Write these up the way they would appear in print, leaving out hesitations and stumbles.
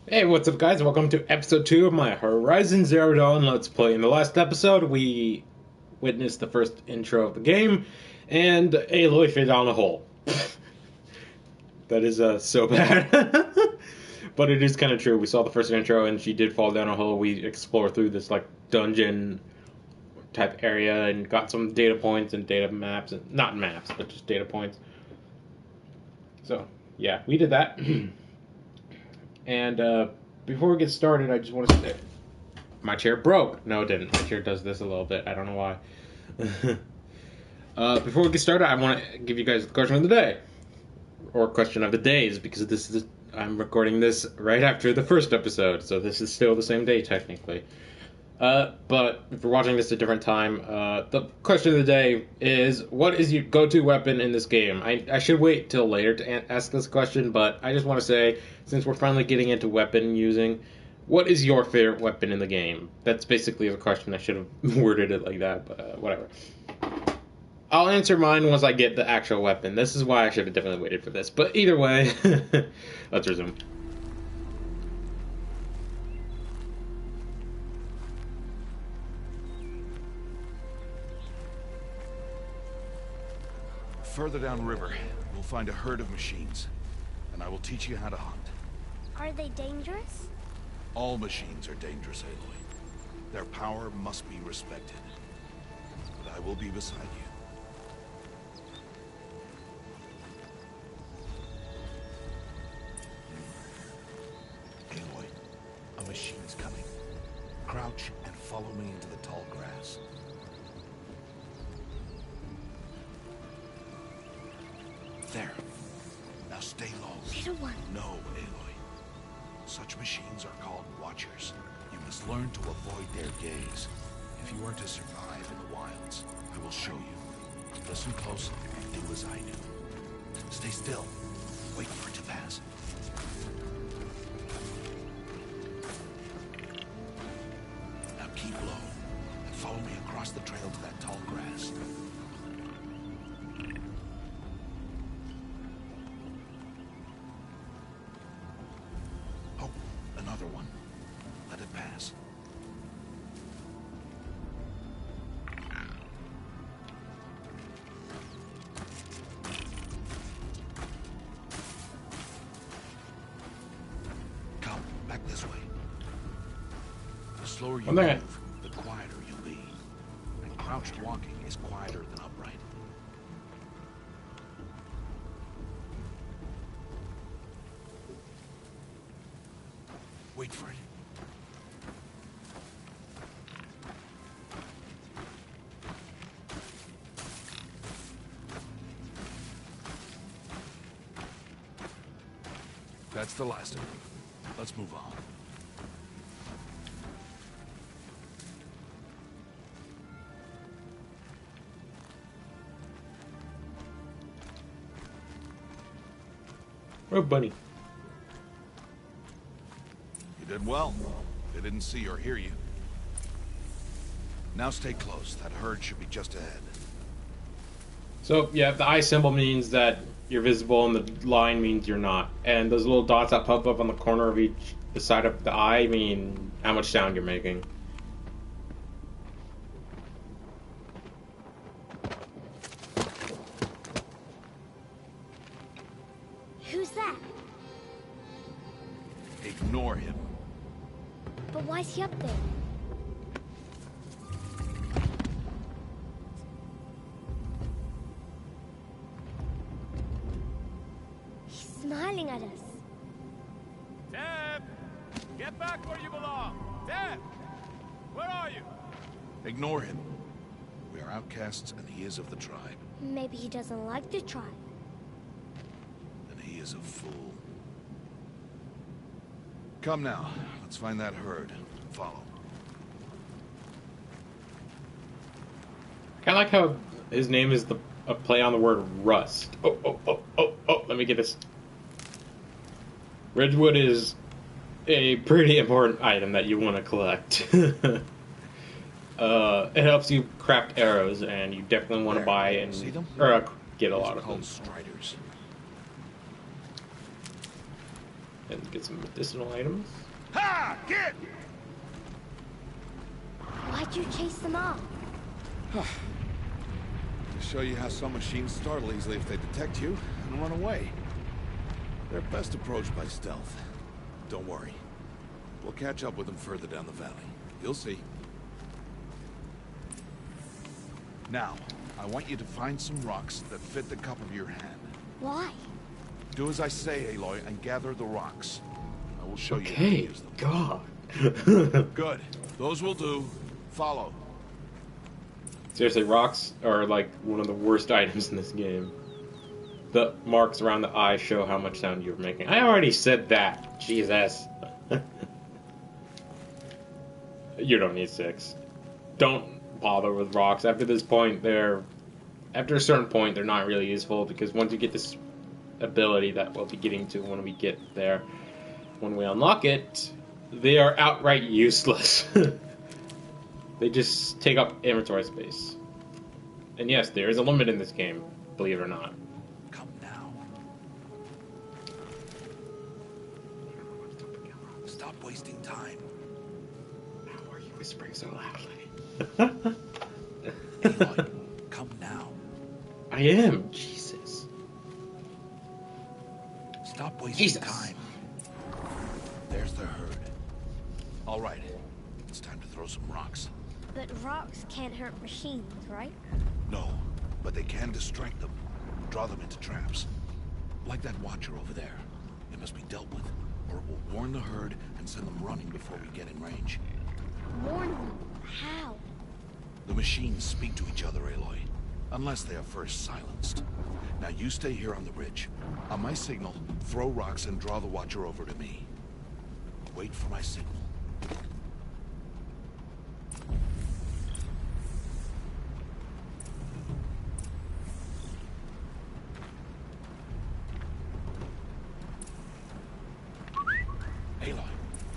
Hey, what's up, guys? Welcome to episode 2 of my Horizon Zero Dawn Let's Play. In the last episode, we witnessed the first intro of the game, and Aloy fell down a hole. That is so bad. But it is kind of true. We saw the first intro, and she did fall down a hole. We explored through this, like, dungeon type area and got some data points and data maps. Not maps, but just data points. So, yeah, we did that. And before we get started, I just want to say my chair broke. No, it didn't. My chair does this a little bit. I don't know why. Before we get started, I want to give you guys the question of the day, or question of the days, because I'm recording this right after the first episode, so this is still the same day technically. But if you're watching this at a different time, the question of the day is, what is your go-to weapon in this game? I should wait till later to ask this question, but I just want to say, since we're finally getting into weapon using, what is your favorite weapon in the game? That's basically the question. I should have worded it like that, but whatever. I'll answer mine once I get the actual weapon. This is why I should have definitely waited for this. But either way, let's resume. Further downriver, you'll find a herd of machines, and I will teach you how to hunt. Are they dangerous? All machines are dangerous, Aloy. Their power must be respected. But I will be beside you. Aloy, a machine's coming. Crouch and follow me into the tall grass. There. Now stay low. Little one. No, Aloy. Such machines are called Watchers. You must learn to avoid their gaze. If you are to survive in the wilds, I will show you. Listen close and do as I do. Stay still. Wait for it to pass. Now keep low and follow me across the trail to that tall grass. Another one. Let it pass. Come, back this way. The slower you move, the quieter you'll be. And crouched walking is quieter than upright. Wait for it. That's the last of it. Let's move on. Oh, buddy. You did well. They didn't see or hear you. Now stay close. That herd should be just ahead. So, yeah, the eye symbol means that you're visible, and the line means you're not. And those little dots that pop up on the corner of the side of the eye mean how much sound you're making. Who's that? Ignore him. But why's he up there? He's smiling at us. Deb! Get back where you belong! Deb! Where are you? Ignore him. We are outcasts and he is of the tribe. Maybe he doesn't like the tribe. And he is a fool. Come now. Let's find that herd. Follow. I like how his name is a play on the word rust. Oh, let me get this. Ridgewood is a pretty important item that you want to collect. It helps you craft arrows, and you definitely want to buy and See them? or get a These lot are of called them. striders. And get some medicinal items. Ha! Get! Why'd you chase them off? To show you how some machines startle easily if they detect you and run away. They're best approached by stealth. Don't worry. We'll catch up with them further down the valley. You'll see. Now, I want you to find some rocks that fit the cup of your hand. Why? Do as I say, Aloy, and gather the rocks. I will show you how to Okay, use them. God. Good. Those will do. Follow. Seriously, rocks are like one of the worst items in this game. The marks around the eye show how much sound you're making. I already said that. Jesus. You don't need 6. Don't bother with rocks. After this point, after a certain point, they're not really useful, because once you get this ability that we'll be getting to when we get there, when we unlock it, they are outright useless. They just take up inventory space. And yes, there is a limit in this game, believe it or not. Come now. Stop wasting time. How are you whispering so loudly? Aloy, come now. I am. Jesus. Stop wasting Jesus. time. There's the herd. All right. It's time to throw some rocks. But rocks can't hurt machines, right? No, but they can distract them. Draw them into traps. Like that watcher over there. It must be dealt with, or it will warn the herd and send them running before we get in range. Warn them. How? The machines speak to each other, Aloy. Unless they are first silenced. Now you stay here on the ridge. On my signal, throw rocks and draw the watcher over to me. Wait for my signal. Aloy,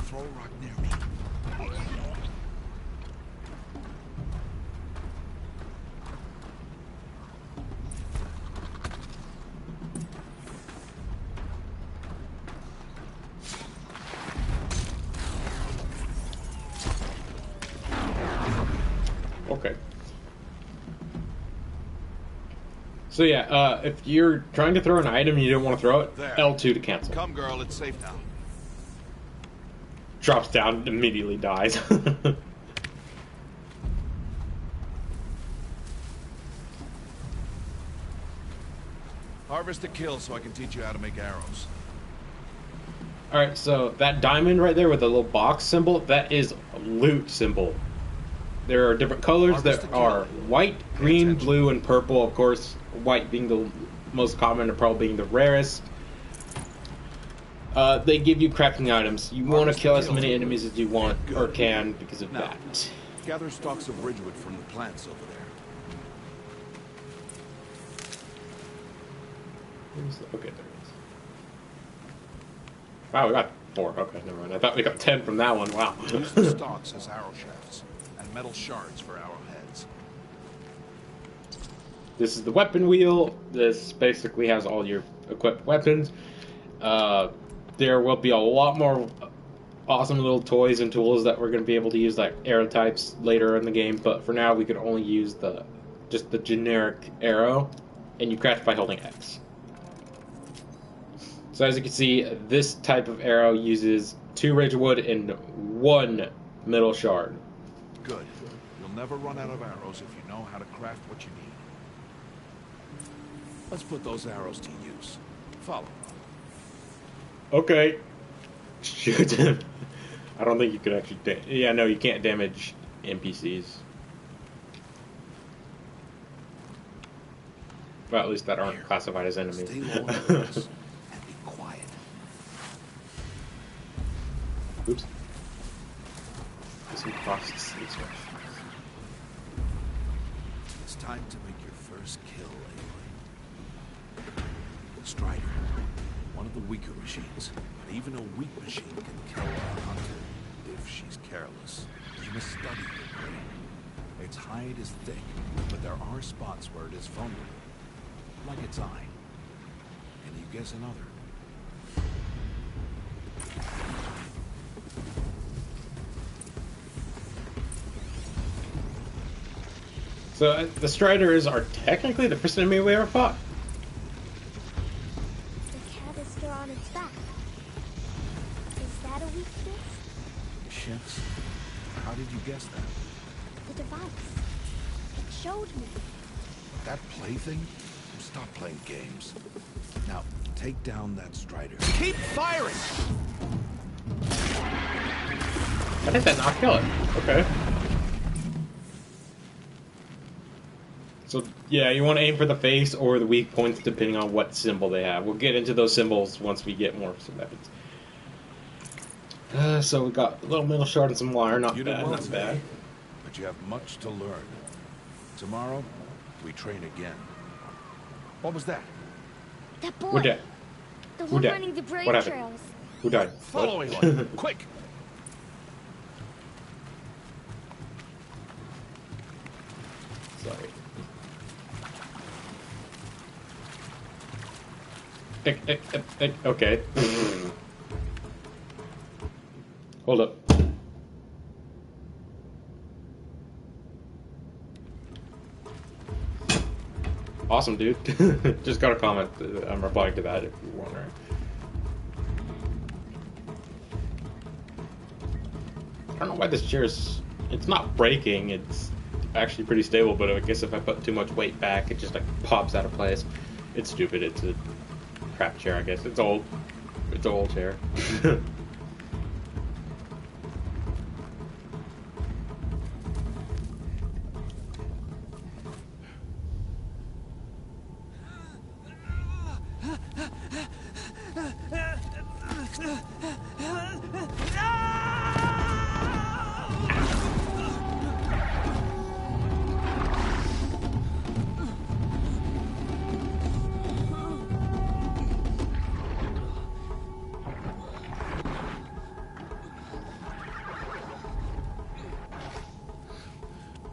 throw a rock near me. Okay. So yeah, if you're trying to throw an item and you don't want to throw it, There. L2 to cancel. Come, girl, it's safe now. Drops down, immediately dies. Harvest a kill so I can teach you how to make arrows. Alright, so that diamond right there with the little box symbol, that is a loot symbol. There are different colors Harvest that the kill. are white, green, blue, and purple. Of course, white being the most common and purple being the rarest. They give you crafting items. You want to Harvest the kill as kill. many enemies as you want Good. or can because of Now, that. gather stalks of ridgewood from the plants over there. Okay, there it is. Wow, we got 4. Okay, never mind. I thought we got 10 from that one. Wow. Use the stalks as arrow shafts, and metal shards for arrowheads. This is the weapon wheel. This basically has all your equipped weapons. There will be a lot more awesome little toys and tools that we're going to be able to use, like arrow types, later in the game. But for now, we can only use just the generic arrow, and you craft by holding X. So as you can see, this type of arrow uses 2 ridgewood and 1 metal shard. Good. You'll never run out of arrows if you know how to craft what you need. Let's put those arrows to use. Follow. Okay. Shoot him. I don't think you could actually... yeah, no, you can't damage NPCs. Well, at least that aren't classified as enemies. Stay low on the grass and be quiet. Oops. Some costs these way. It's time to make your first kill, Aloy. Strider, one of the weaker machines. But even a weak machine can kill a hunter if she's careless. You must study her prey. Its hide is thick, but there are spots where it is vulnerable. Like its eye. Can you guess another? So the Striders are technically the first enemy we ever fought. The cat is still on its back. Is that a weakness? Shits. How did you guess that? The device. It showed me. That plaything? Stop playing games. Now, take down that Strider. Keep firing! I think that not kill it. Okay. So, yeah, you want to aim for the face or the weak points depending on what symbol they have. We'll get into those symbols once we get more weapons. So we got a little metal shard and some wire. Not You did bad, well not today, bad. but you have much to learn. Tomorrow, we train again. What was that? That boy. Who died? The Who one died? running the brave What happened? trails. Who died? Following What? one. Quick! Sorry. Okay. Hold up. Awesome, dude. Just got a comment. I'm replying to that if you're wondering. I don't know why this chair is... It's not breaking. It's actually pretty stable, but I guess if I put too much weight back, it just like pops out of place. It's stupid. It's a crap chair, I guess. It's old. It's an old chair.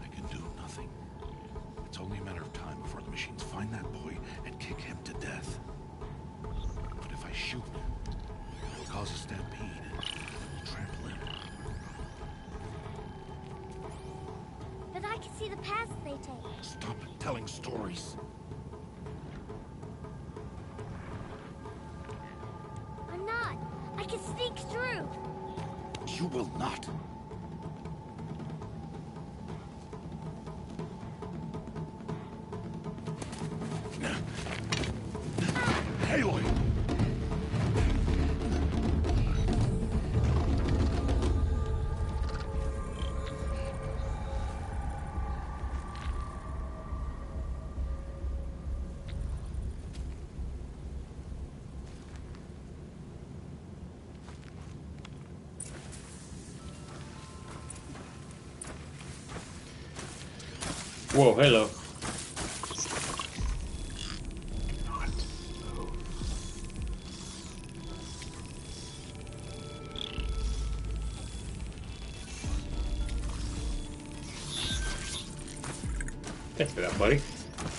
I can do nothing. It's only a matter of time before the machines find that boy and kick him to death. But if I shoot, it'll cause a stampede and trample him. But I can see the paths they take. Stop telling stories. I'm not. I can sneak through. You will not. Aloy! Whoa, hello. Thanks for that, buddy.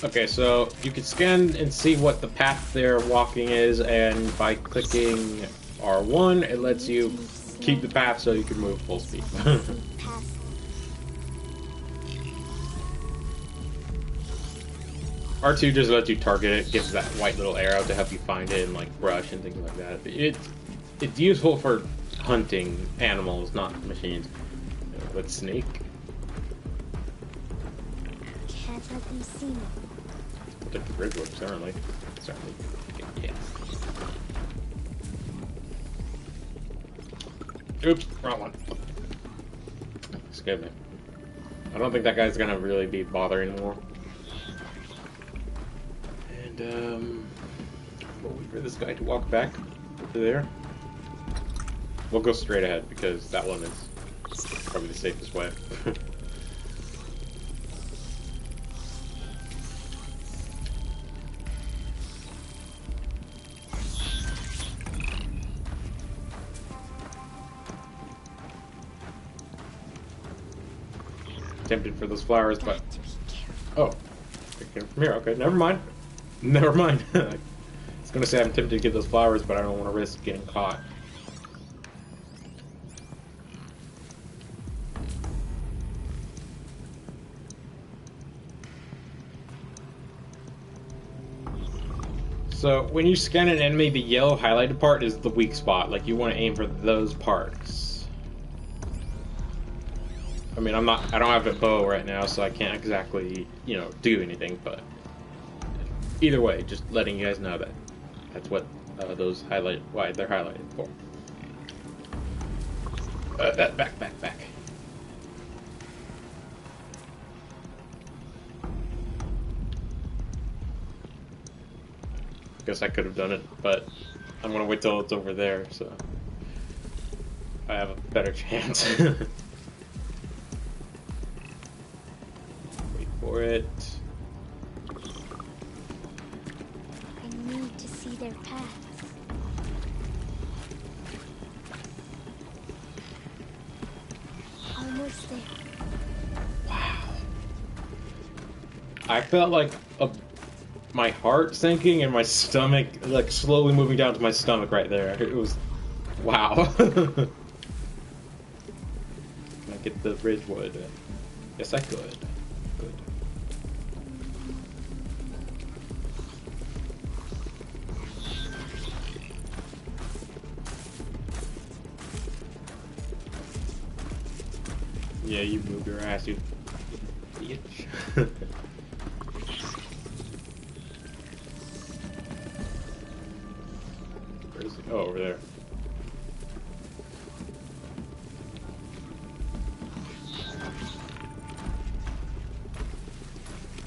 Okay, so you can scan and see what the path they're walking is, and by clicking R1, it lets you keep the path so you can move full speed. Pass. R2 just lets you target it, gives that white little arrow to help you find it and like brush and things like that. It's useful for hunting animals, not machines. Let's sneak. Can't let them see me. We'll take the bridge work, certainly. Certainly. Yes. Oops, wrong one. Scared me. I don't think that guy's gonna really be bothering more. And we'll wait for this guy to walk back over there. We'll go straight ahead because that one is probably the safest way. Tempted for those flowers, but Got to be careful. oh, I can from here. Okay, never mind. Never mind. I was gonna say I'm tempted to get those flowers, but I don't want to risk getting caught. So when you scan an enemy, the yellow highlighted part is the weak spot. Like you want to aim for those parts. I mean, I don't have a bow right now, so I can't exactly, you know, do anything. But either way, just letting you guys know that that's what those why they're highlighted for. Back. Guess I could have done it, but I'm gonna wait till it's over there, so I have a better chance. Wait for it. I need to see their paths. Almost there. Wow. I felt like my heart sinking and my stomach like slowly moving down to my stomach right there. It was wow. Can I get the Ridgewood? Yes, I could. Good. Yeah, you move your ass, you bitch. Where is he? Oh, over there.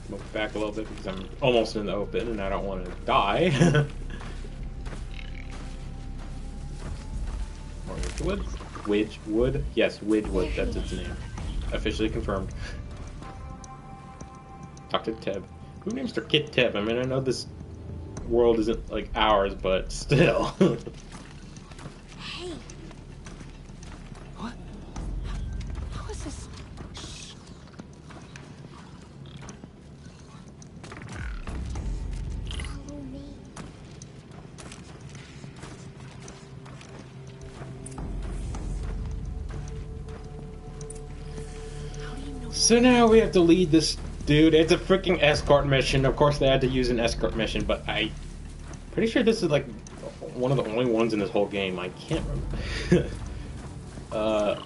Move back a little bit because I'm almost in the open and I don't want to die. Or Ridgewood? Widgewood? Yes, Widgewood, that's its name. Officially confirmed. Talk to Teb. Who names their kid Teb? I mean, I know this world isn't like ours, but still. Hey. What? How is this? Follow me. How do you know? So now we have to lead this dude. It's a freaking escort mission. Of course, they had to use an escort mission, but I'm pretty sure this is like one of the only ones in this whole game. I can't remember.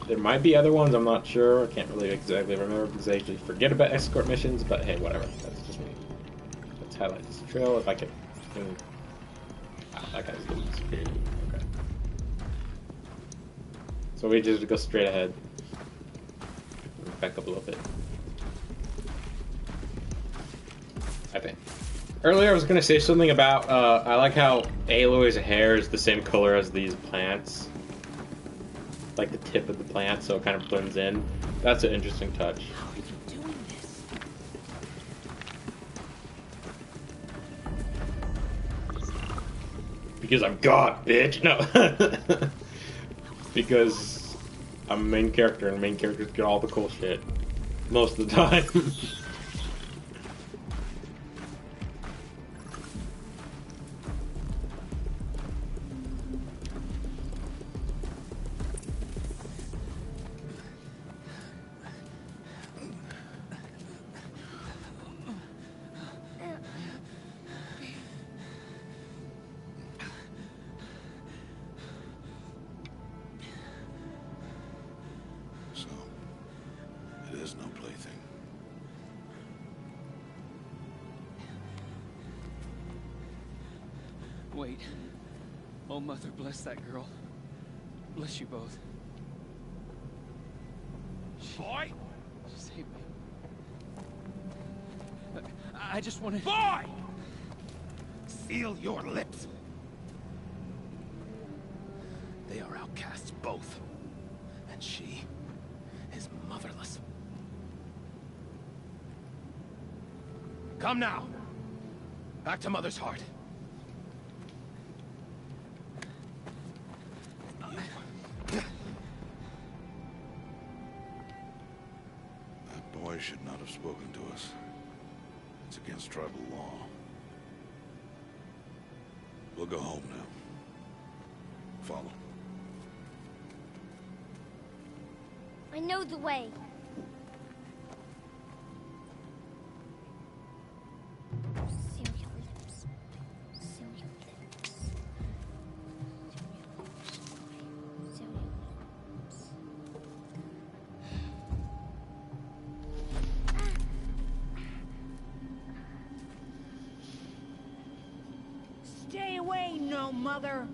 There might be other ones. I'm not sure. I can't really exactly remember because I usually forget about escort missions. But hey, whatever. That's just me. Let's highlight this trail if I can. That guy's getting security. Okay. So we just go straight ahead. Back up a little bit. I think. Earlier I was going to say something about, I like how Aloy's hair is the same color as these plants. Like the tip of the plant, so it kind of blends in. That's an interesting touch. How are you doing this? Because I'm God, bitch! No! Because I'm a main character, and main characters get all the cool shit. Most of the time. So, it is no plaything. Wait. Oh, Mother, bless that girl. Bless you both. Boy! She saved me. I just wanted... Boy! Seal your lips. They are outcasts, both. And she is motherless. Come now. Back to Mother's heart. That boy should not have spoken to us. It's against tribal law. We'll go home now. Follow. I know the way. Seal your lips. Seal Mother.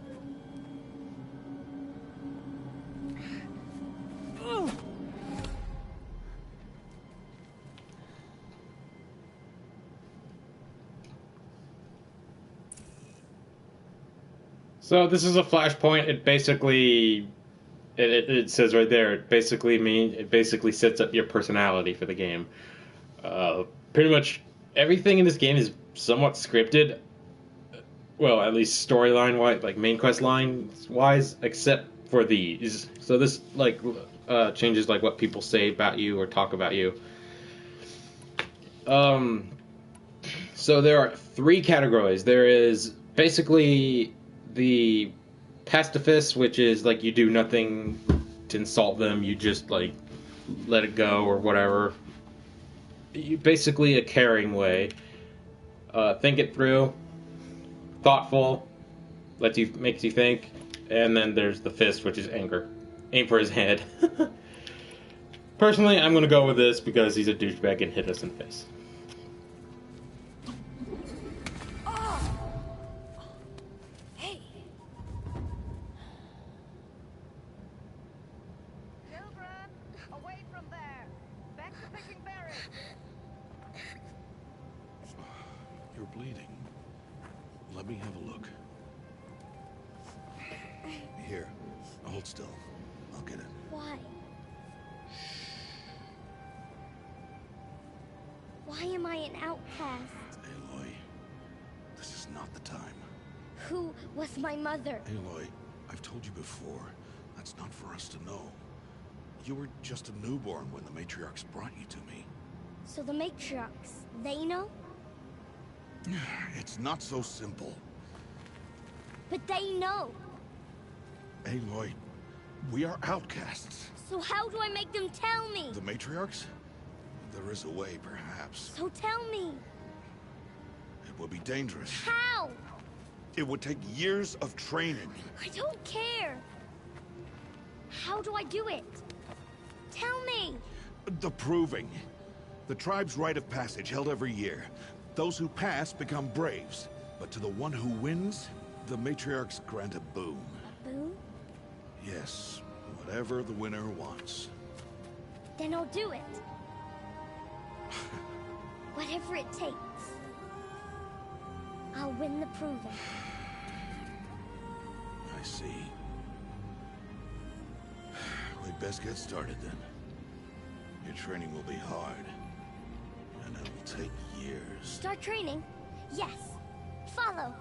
So this is a flashpoint. It basically, it says right there. It basically sets up your personality for the game. Pretty much everything in this game is somewhat scripted. Well, at least storyline wise, like main quest line wise, except for these. So this changes like what people say about you or talk about you. So there are three categories. There is basically the pacifist, which is like you do nothing to insult them, you just like let it go or whatever. You basically a caring way. Think it through, thoughtful, makes you think, and then there's the fist, which is anger. Aim for his head. Personally, I'm gonna go with this because he's a douchebag and hit us in the face. You're bleeding. Let me have a look. Here, hold still. I'll get it. Why? Why am I an outcast? Aloy, this is not the time. Who was my mother? Aloy, I've told you before, that's not for us to know. You were just a newborn when the matriarchs brought you to me. So the matriarchs, they know? It's not so simple. But they know. Aloy, we are outcasts. So how do I make them tell me? The matriarchs? There is a way, perhaps. So tell me. It would be dangerous. How? It would take years of training. I don't care. How do I do it? Tell me. The proving. The tribe's rite of passage held every year. Those who pass become braves. But to the one who wins, the matriarchs grant a boon. Boon? Yes, whatever the winner wants. Then I'll do it. Whatever it takes. I'll win the proving. I see. We'd best get started then. Your training will be hard. And it will take years. Start training? Yes. Follow.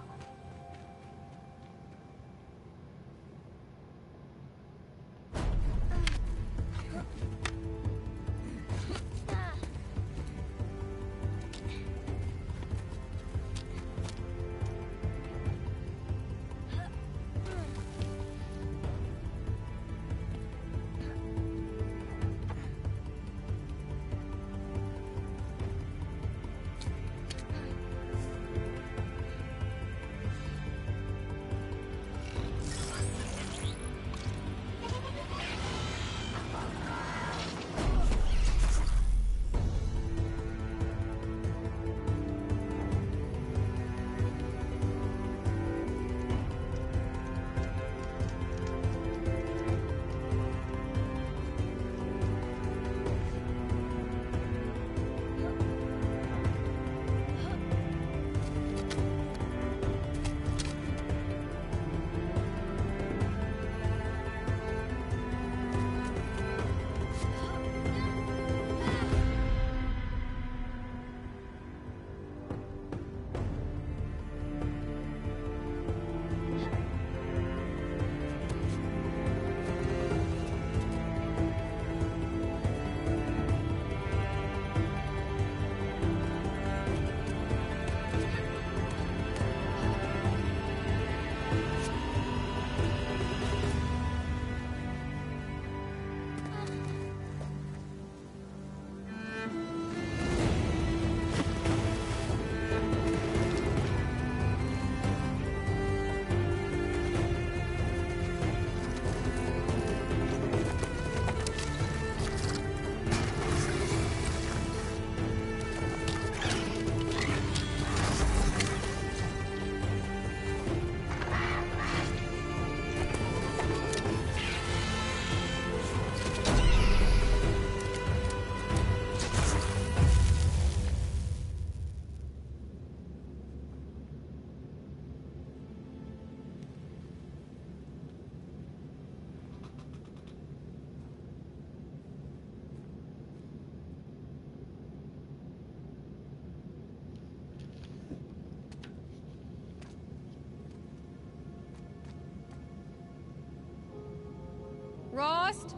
Rost?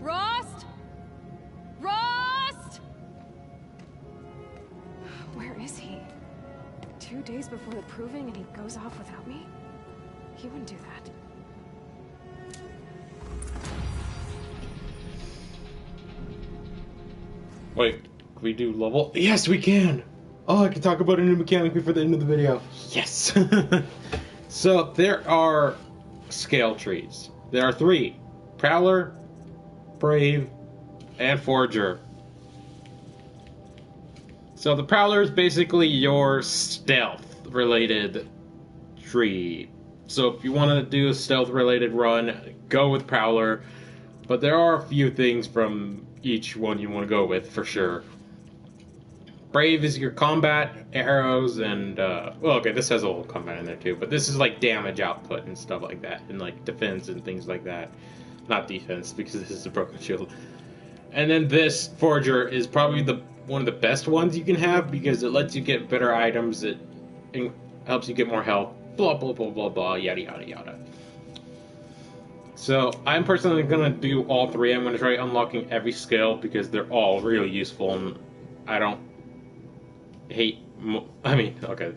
Rost? Rost? Where is he? 2 days before the proving and he goes off without me? He wouldn't do that. Wait, can we do level? Yes, we can! Oh, I can talk about a new mechanic before the end of the video. Yes! So, there are scale trees. There are 3. Prowler, Brave, and Forger. So the Prowler is basically your stealth-related tree. So if you want to do a stealth-related run, go with Prowler. But there are a few things from each one you want to go with, for sure. Brave is your combat, arrows, and, well, okay, this has a little combat in there too, but this is like damage output and stuff like that, and like defense and things like that. Not defense, because this is a broken shield. And then this Forger is probably one of the best ones you can have, because it lets you get better items, it helps you get more health, blah, blah, blah, blah, blah, yada, yada, yada. So, I'm personally going to do all 3. I'm going to try unlocking every skill, because they're all really useful, and I don't hate... okay.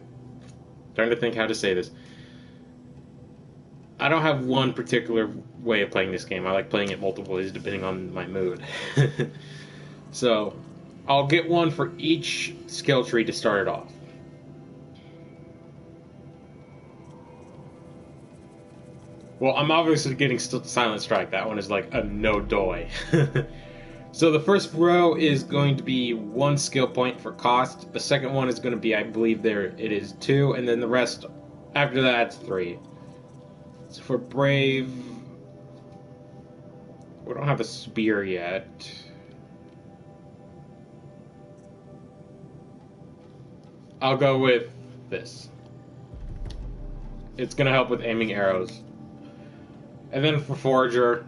Trying to think how to say this. I don't have one particular way of playing this game. I like playing it multiple ways depending on my mood. So, I'll get one for each skill tree to start it off. Well, I'm obviously getting Silent Strike. That one is like a no-doy. So the first row is going to be 1 skill point for cost. The second one is going to be, I believe it is 2. And then the rest, after that's 3. So for Brave, we don't have a spear yet. I'll go with this. It's going to help with aiming arrows. And then for Forger,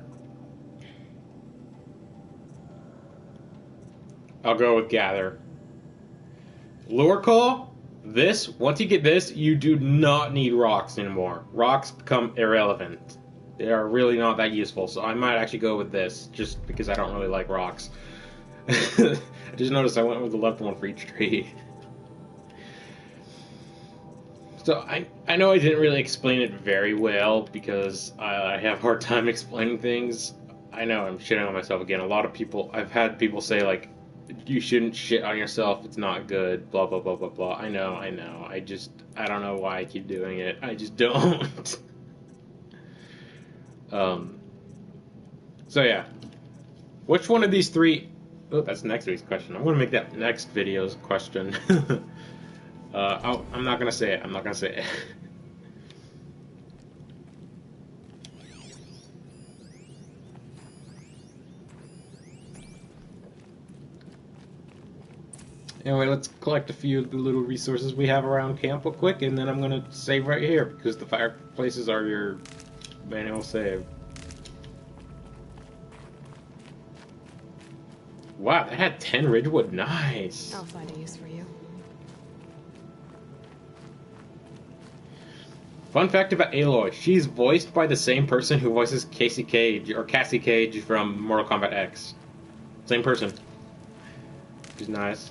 I'll go with Gather. Lure Call, once you get this, you do not need rocks anymore. Rocks become irrelevant. They are really not that useful, so I might actually go with this, just because I don't really like rocks. I just noticed I went with the left one for each tree. So, I know I didn't really explain it very well, because I have a hard time explaining things. I know, I'm shitting on myself again. I've had people say, like, you shouldn't shit on yourself, it's not good, blah, blah, blah, blah, blah. I know. I don't know why I keep doing it. I just don't. So yeah. Which one of these 3... Oh, that's next week's question. I'm going to make that next video's question. I'm not going to say it. Anyway, let's collect a few of the little resources we have around camp real quick, and then I'm going to save right here, because the fireplaces are your manual save. Wow, that had 10 Ridgewood. Nice. I'll find a use for you. Fun fact about Aloy, she's voiced by the same person who voices Cassie Cage from Mortal Kombat X. Same person. She's nice.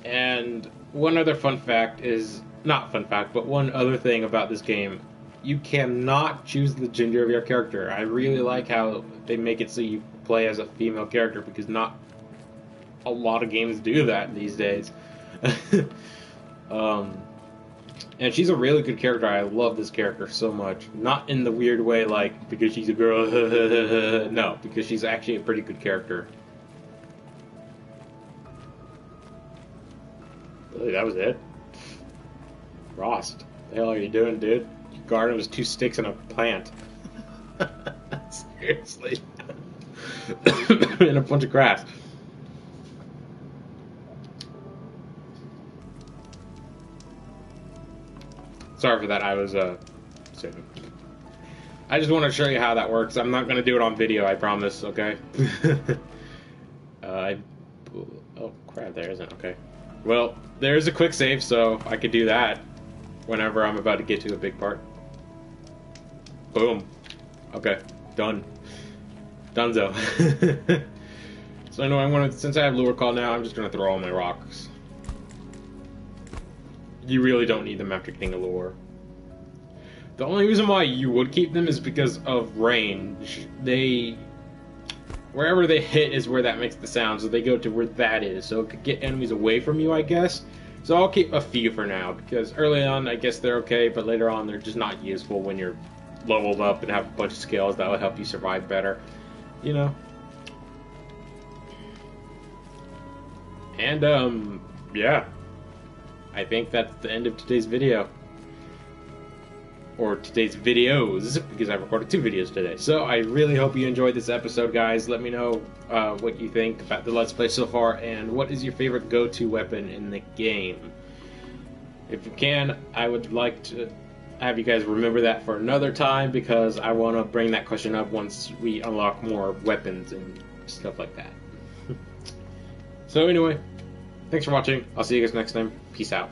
And one other fun fact is, not fun fact, but one other thing about this game, you cannot choose the gender of your character. I really like how they make it so you play as a female character, because not a lot of games do that these days. And she's a really good character. I love this character so much. Not in the weird way, like, because she's a girl, no, because she's actually a pretty good character. Really, that was it? Rost, what the hell are you doing, dude? Your garden was 2 sticks and a plant. Seriously. And a bunch of grass. Sorry for that, I was, saving. I just want to show you how that works. I'm not going to do it on video, I promise, okay? Oh, crap, there isn't. Okay. Well, there's a quick save, so I could do that whenever I'm about to get to a big part. Boom. Okay. Done. Dunzo. So I know I'm gonna, since I have lure call now, I'm just gonna throw all my rocks. You really don't need them after getting a lure. The only reason why you would keep them is because of range. Wherever they hit is where that makes the sound, so they go to where that is. So it could get enemies away from you, I guess. So I'll keep a few for now, because early on, I guess they're okay, but later on, they're just not useful when you're leveled up and have a bunch of skills that will help you survive better. You know? And, yeah. I think that's the end of today's video. Or today's videos, because I recorded 2 videos today. So I really hope you enjoyed this episode, guys. Let me know what you think about the Let's Play so far, and what is your favorite go-to weapon in the game. If you can, I would like to have you guys remember that for another time, because I want to bring that question up once we unlock more weapons and stuff like that. So anyway, thanks for watching. I'll see you guys next time. Peace out.